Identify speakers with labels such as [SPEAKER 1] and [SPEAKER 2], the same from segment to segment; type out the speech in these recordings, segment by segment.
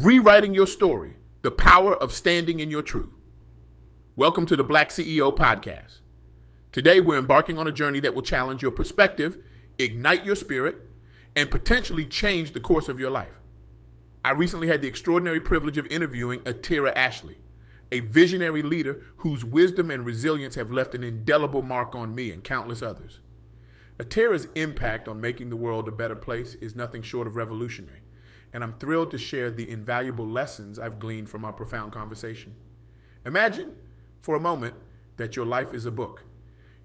[SPEAKER 1] Rewriting your story, the power of standing in your truth. Welcome to the BlackCEO Podcast. Today, we're embarking on a journey that will challenge your perspective, ignite your spirit, and potentially change the course of your life. I recently had the extraordinary privilege of interviewing Ateira Ashley, a visionary leader whose wisdom and resilience have left an indelible mark on me and countless others. Ateira's impact on making the world a better place is nothing short of revolutionary, and I'm thrilled to share the invaluable lessons I've gleaned from our profound conversation. Imagine, for a moment, that your life is a book.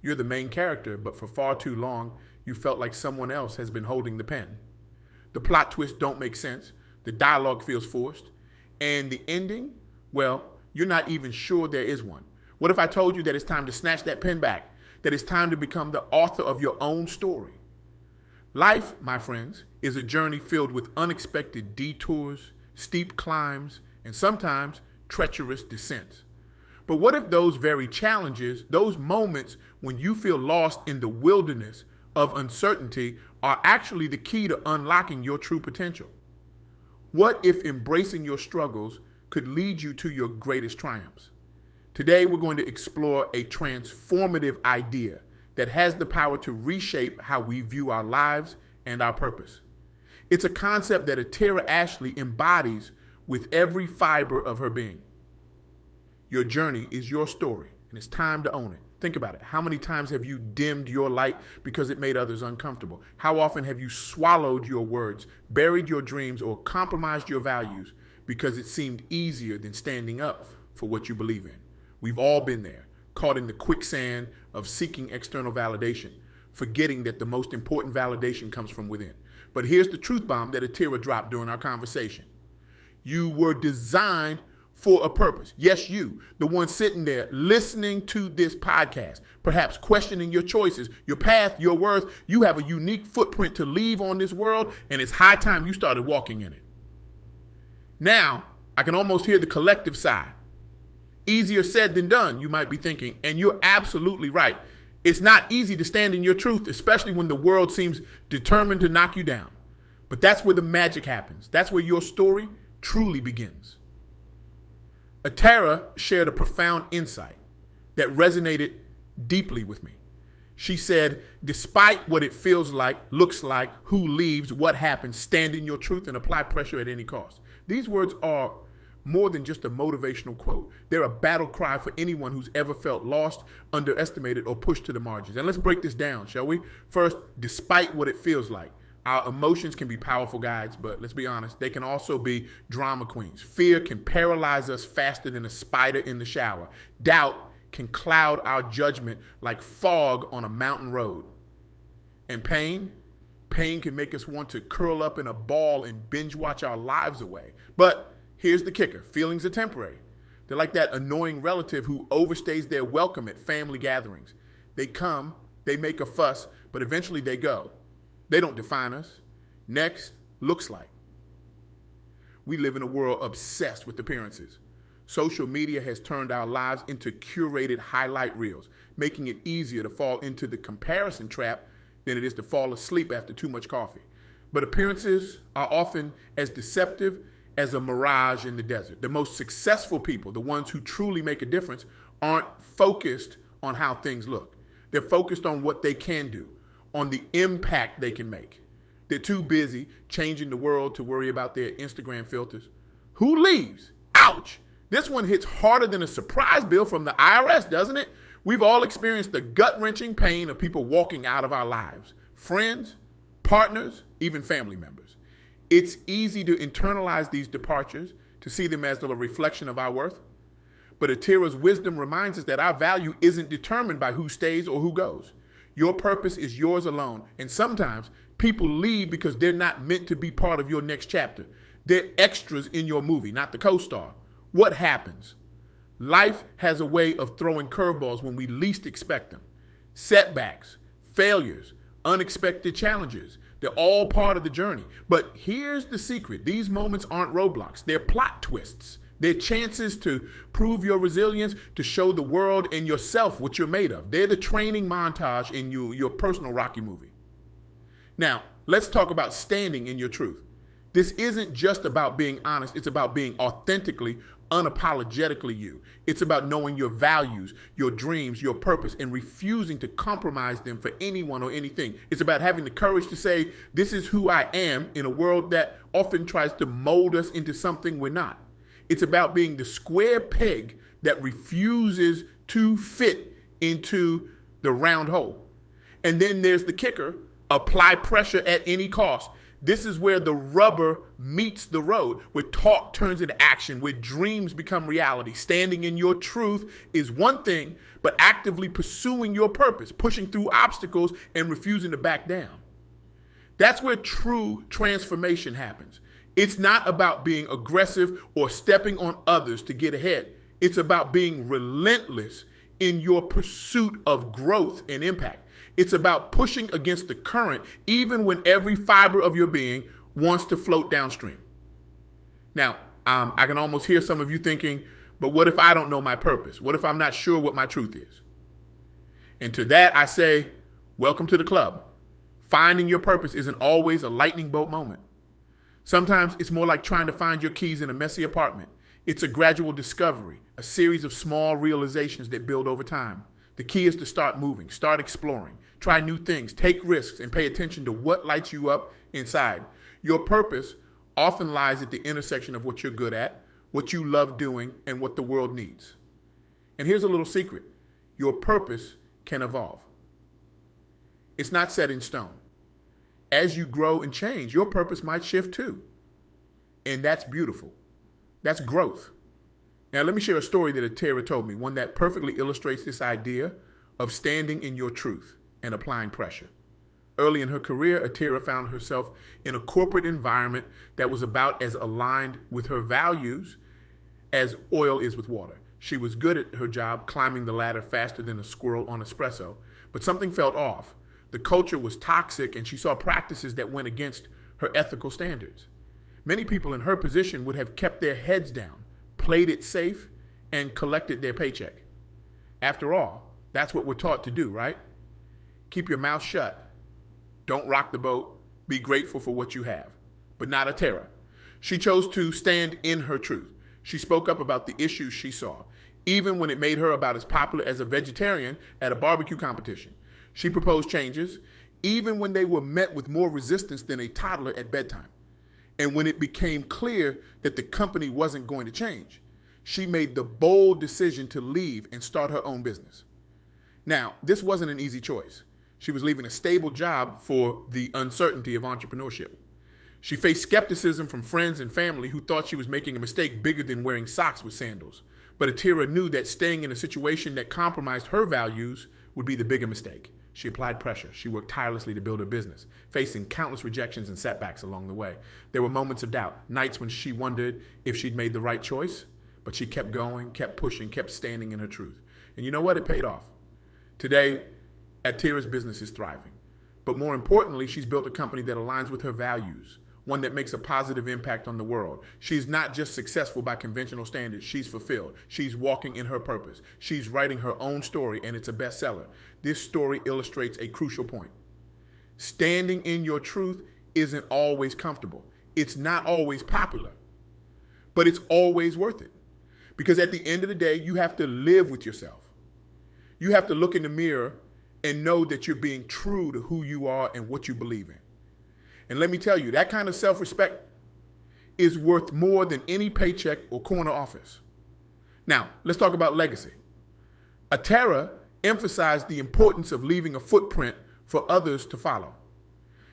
[SPEAKER 1] You're the main character, but for far too long, you felt like someone else has been holding the pen. The plot twists don't make sense, the dialogue feels forced, and the ending, well, you're not even sure there is one. What if I told you that it's time to snatch that pen back? That it's time to become the author of your own story. Life, my friends, is a journey filled with unexpected detours, steep climbs, and sometimes treacherous descents. But what if those very challenges, those moments when you feel lost in the wilderness of uncertainty, are actually the key to unlocking your true potential? What if embracing your struggles could lead you to your greatest triumphs? Today, we're going to explore a transformative idea that has the power to reshape how we view our lives and our purpose. It's a concept that Ateira Ashley embodies with every fiber of her being. Your journey is your story, and it's time to own it. Think about it. How many times have you dimmed your light because it made others uncomfortable? How often have you swallowed your words, buried your dreams, or compromised your values because it seemed easier than standing up for what you believe in? We've all been there, caught in the quicksand of seeking external validation, forgetting that the most important validation comes from within. But here's the truth bomb that Ateira dropped during our conversation. You were designed for a purpose. Yes, you, the one sitting there listening to this podcast, perhaps questioning your choices, your path, your worth. You have a unique footprint to leave on this world, and it's high time you started walking in it. Now, I can almost hear the collective sigh. Easier said than done, you might be thinking, and you're absolutely right. It's not easy to stand in your truth, especially when the world seems determined to knock you down. But that's where the magic happens. That's where your story truly begins. Ateira shared a profound insight that resonated deeply with me. She said, despite what it feels like, looks like, who leaves, what happens, stand in your truth and apply pressure at any cost. These words are more than just a motivational quote. They're a battle cry for anyone who's ever felt lost, underestimated, or pushed to the margins. And let's break this down, shall we? First, despite what it feels like. Our emotions can be powerful guides, but let's be honest, they can also be drama queens. Fear can paralyze us faster than a spider in the shower. Doubt can cloud our judgment like fog on a mountain road. And pain can make us want to curl up in a ball and binge watch our lives away. But here's the kicker. Feelings are temporary. They're like that annoying relative who overstays their welcome at family gatherings. They come, they make a fuss, but eventually they go. They don't define us. Next, looks like. We live in a world obsessed with appearances. Social media has turned our lives into curated highlight reels, making it easier to fall into the comparison trap than it is to fall asleep after too much coffee. But appearances are often as deceptive as a mirage in the desert. The most successful people, the ones who truly make a difference, aren't focused on how things look. They're focused on what they can do, on the impact they can make. They're too busy changing the world to worry about their Instagram filters. Who leaves? Ouch! This one hits harder than a surprise bill from the IRS, doesn't it? We've all experienced the gut-wrenching pain of people walking out of our lives. Friends, partners, even family members. It's easy to internalize these departures, to see them as a reflection of our worth. But Ateira's wisdom reminds us that our value isn't determined by who stays or who goes. Your purpose is yours alone. And sometimes people leave because they're not meant to be part of your next chapter. They're extras in your movie, not the co-star. What happens? Life has a way of throwing curveballs when we least expect them. Setbacks, failures, unexpected challenges. They're all part of the journey. But here's the secret. These moments aren't roadblocks. They're plot twists. They're chances to prove your resilience, to show the world and yourself what you're made of. They're the training montage in your personal Rocky movie. Now, let's talk about standing in your truth. This isn't just about being honest. It's about being authentically, unapologetically you. It's about knowing your values, your dreams, your purpose, and refusing to compromise them for anyone or anything. It's about having the courage to say, this is who I am in a world that often tries to mold us into something we're not. It's about being the square peg that refuses to fit into the round hole. And then there's the kicker: apply pressure at any cost. This is where the rubber meets the road, where talk turns into action, where dreams become reality. Standing in your truth is one thing, but actively pursuing your purpose, pushing through obstacles, and refusing to back down. That's where true transformation happens. It's not about being aggressive or stepping on others to get ahead. It's about being relentless in your pursuit of growth and impact. It's about pushing against the current, even when every fiber of your being wants to float downstream. Now, I can almost hear some of you thinking, but what if I don't know my purpose? What if I'm not sure what my truth is? And to that, I say, welcome to the club. Finding your purpose isn't always a lightning bolt moment. Sometimes it's more like trying to find your keys in a messy apartment. It's a gradual discovery, a series of small realizations that build over time. The key is to start moving, start exploring, try new things, take risks, and pay attention to what lights you up inside. Your purpose often lies at the intersection of what you're good at, what you love doing, and what the world needs. And here's a little secret: your purpose can evolve. It's not set in stone. As you grow and change, your purpose might shift too. And that's beautiful. That's growth. Now, let me share a story that Ateira told me, one that perfectly illustrates this idea of standing in your truth and applying pressure. Early in her career, Ateira found herself in a corporate environment that was about as aligned with her values as oil is with water. She was good at her job, climbing the ladder faster than a squirrel on espresso, but something felt off. The culture was toxic, and she saw practices that went against her ethical standards. Many people in her position would have kept their heads down, played it safe, and collected their paycheck. After all, that's what we're taught to do, right? Keep your mouth shut. Don't rock the boat. Be grateful for what you have. But not Ateira. She chose to stand in her truth. She spoke up about the issues she saw, even when it made her about as popular as a vegetarian at a barbecue competition. She proposed changes, even when they were met with more resistance than a toddler at bedtime. And when it became clear that the company wasn't going to change, she made the bold decision to leave and start her own business. Now, this wasn't an easy choice. She was leaving a stable job for the uncertainty of entrepreneurship. She faced skepticism from friends and family who thought she was making a mistake bigger than wearing socks with sandals. But Ateira knew that staying in a situation that compromised her values would be the bigger mistake. She applied pressure. She worked tirelessly to build her business, facing countless rejections and setbacks along the way. There were moments of doubt, nights when she wondered if she'd made the right choice, but she kept going, kept pushing, kept standing in her truth. And you know what? It paid off. Today, Ateira's business is thriving. But more importantly, she's built a company that aligns with her values, one that makes a positive impact on the world. She's not just successful by conventional standards. She's fulfilled. She's walking in her purpose. She's writing her own story, and it's a bestseller. This story illustrates a crucial point. Standing in your truth isn't always comfortable. It's not always popular, but it's always worth it. Because at the end of the day, you have to live with yourself. You have to look in the mirror and know that you're being true to who you are and what you believe in. And let me tell you, that kind of self-respect is worth more than any paycheck or corner office. Now, let's talk about legacy. Ateira emphasized the importance of leaving a footprint for others to follow.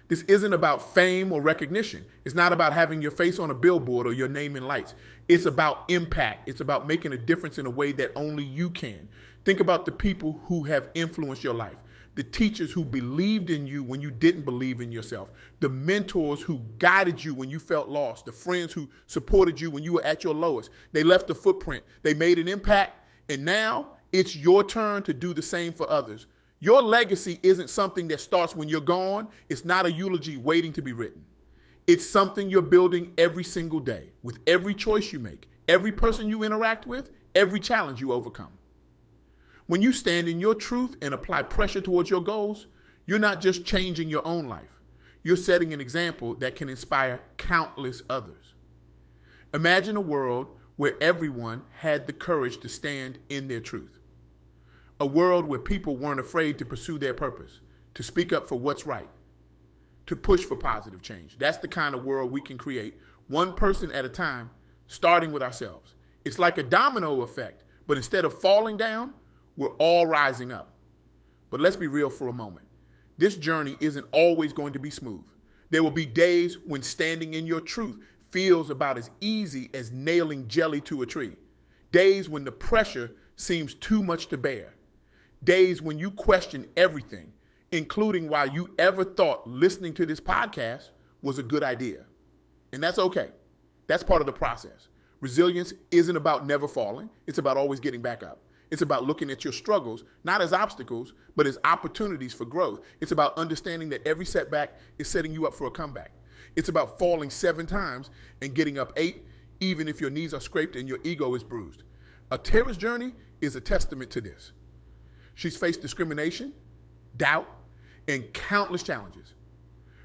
[SPEAKER 1] This isn't about fame or recognition. It's not about having your face on a billboard or your name in lights. It's about impact. It's about making a difference in a way that only you can. Think about the people who have influenced your life. The teachers who believed in you when you didn't believe in yourself. The mentors who guided you when you felt lost. The friends who supported you when you were at your lowest. They left a footprint. They made an impact. And now it's your turn to do the same for others. Your legacy isn't something that starts when you're gone. It's not a eulogy waiting to be written. It's something you're building every single day with every choice you make, every person you interact with, every challenge you overcome. When you stand in your truth and apply pressure towards your goals, you're not just changing your own life. you're setting an example that can inspire countless others. Imagine a world where everyone had the courage to stand in their truth. A world where people weren't afraid to pursue their purpose, to speak up for what's right, to push for positive change. That's the kind of world we can create, one person at a time, starting with ourselves. It's like a domino effect, but instead of falling down, we're all rising up. But let's be real for a moment. This journey isn't always going to be smooth. There will be days when standing in your truth feels about as easy as nailing jelly to a tree. Days when the pressure seems too much to bear. Days when you question everything, including why you ever thought listening to this podcast was a good idea. And that's okay. That's part of the process. Resilience isn't about never falling. It's about always getting back up. It's about looking at your struggles, not as obstacles, but as opportunities for growth. It's about understanding that every setback is setting you up for a comeback. It's about falling 7 times and getting up 8, even if your knees are scraped and your ego is bruised. Ateira's journey is a testament to this. She's faced discrimination, doubt, and countless challenges.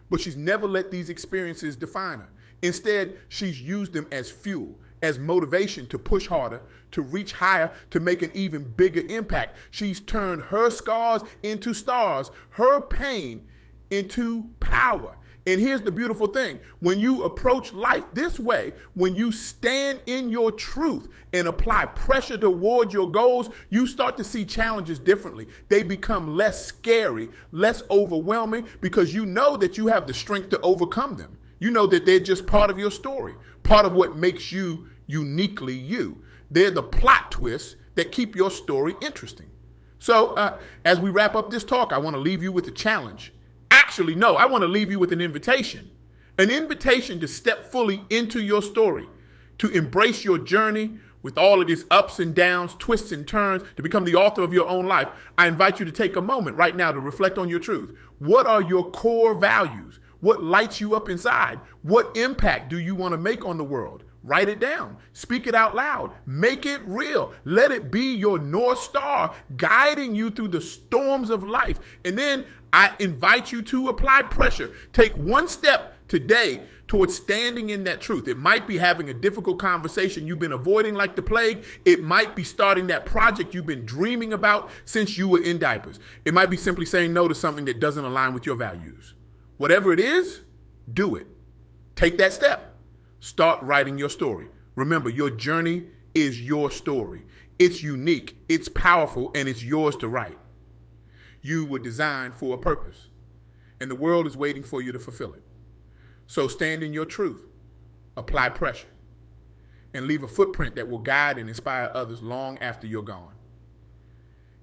[SPEAKER 1] But she's never let these experiences define her. Instead, she's used them as fuel, as motivation to push harder, to reach higher, to make an even bigger impact. She's turned her scars into stars, her pain into power. And here's the beautiful thing. When you approach life this way, when you stand in your truth and apply pressure toward your goals, you start to see challenges differently. They become less scary, less overwhelming, because you know that you have the strength to overcome them. You know that they're just part of your story, part of what makes you uniquely you. They're the plot twists that keep your story interesting. So as we wrap up this talk, I want to leave you with a challenge. Actually, no, I want to leave you with an invitation to step fully into your story, to embrace your journey with all of its ups and downs, twists and turns, to become the author of your own life. I invite you to take a moment right now to reflect on your truth. What are your core values? What lights you up inside? What impact do you want to make on the world? Write it down. Speak it out loud. Make it real. Let it be your North Star guiding you through the storms of life. And then I invite you to apply pressure. Take one step today towards standing in that truth. It might be having a difficult conversation you've been avoiding like the plague. It might be starting that project you've been dreaming about since you were in diapers. It might be simply saying no to something that doesn't align with your values. Whatever it is, do it. Take that step. Start writing your story. Remember, your journey is your story. It's unique, it's powerful, and it's yours to write. You were designed for a purpose, and the world is waiting for you to fulfill it. So stand in your truth, apply pressure, and leave a footprint that will guide and inspire others long after you're gone.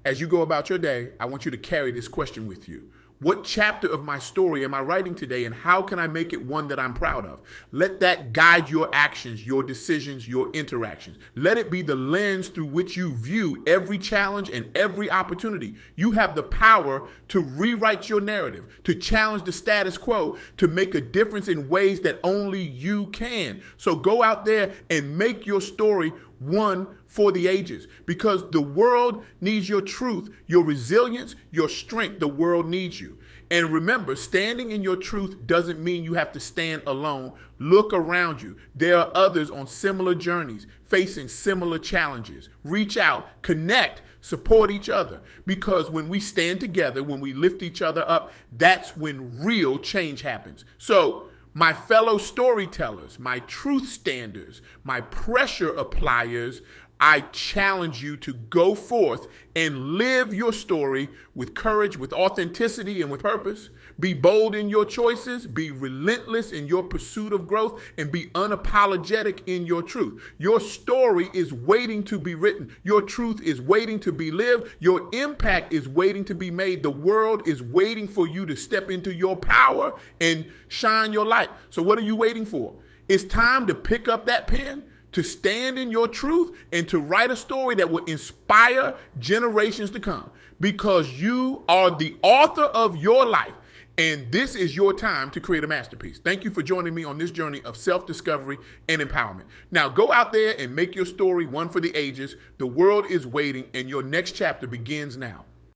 [SPEAKER 1] As you go about your day, I want you to carry this question with you. What chapter of my story am I writing today, and how can I make it one that I'm proud of? Let that guide your actions, your decisions, your interactions. Let it be the lens through which you view every challenge and every opportunity. You have the power to rewrite your narrative, to challenge the status quo, to make a difference in ways that only you can. So go out there and make your story one for the ages, because the world needs your truth, your resilience, your strength. The world needs you. And remember, standing in your truth doesn't mean you have to stand alone. Look around you. There are others on similar journeys, facing similar challenges. Reach out, connect, support each other. Because when we stand together, when we lift each other up, that's when real change happens. So, my fellow storytellers, my truth standers, my pressure appliers, I challenge you to go forth and live your story with courage, with authenticity, and with purpose. Be bold in your choices, be relentless in your pursuit of growth, and be unapologetic in your truth. Your story is waiting to be written. Your truth is waiting to be lived. Your impact is waiting to be made. The world is waiting for you to step into your power and shine your light. So what are you waiting for? It's time to pick up that pen, to stand in your truth, and to write a story that will inspire generations to come, because you are the author of your life, and this is your time to create a masterpiece. Thank you for joining me on this journey of self-discovery and empowerment. Now go out there and make your story one for the ages. The world is waiting, and your next chapter begins now.